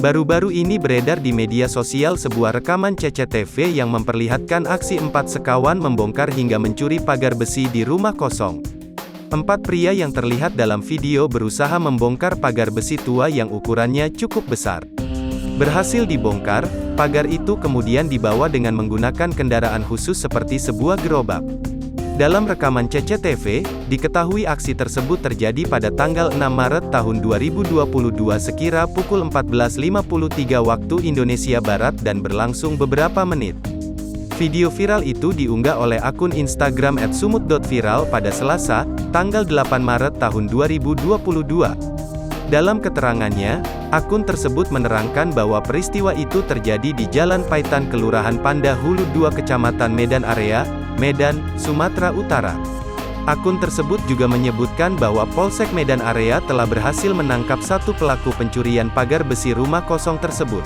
Baru-baru ini beredar di media sosial sebuah rekaman CCTV yang memperlihatkan aksi 4 sekawan membongkar hingga mencuri pagar besi di rumah kosong. 4 pria yang terlihat dalam video berusaha membongkar pagar besi tua yang ukurannya cukup besar. Berhasil dibongkar, pagar itu kemudian dibawa dengan menggunakan kendaraan khusus seperti sebuah gerobak. Dalam rekaman CCTV, diketahui aksi tersebut terjadi pada tanggal 6 Maret tahun 2022 sekira pukul 14.53 waktu Indonesia Barat dan berlangsung beberapa menit. Video viral itu diunggah oleh akun Instagram @sumut.viral pada Selasa, tanggal 8 Maret tahun 2022. Dalam keterangannya, akun tersebut menerangkan bahwa peristiwa itu terjadi di Jalan Paitan Kelurahan Panda Hulu 2 Kecamatan Medan Area, Medan, Sumatera Utara. Akun tersebut juga menyebutkan bahwa Polsek Medan Area telah berhasil menangkap 1 pelaku pencurian pagar besi rumah kosong tersebut.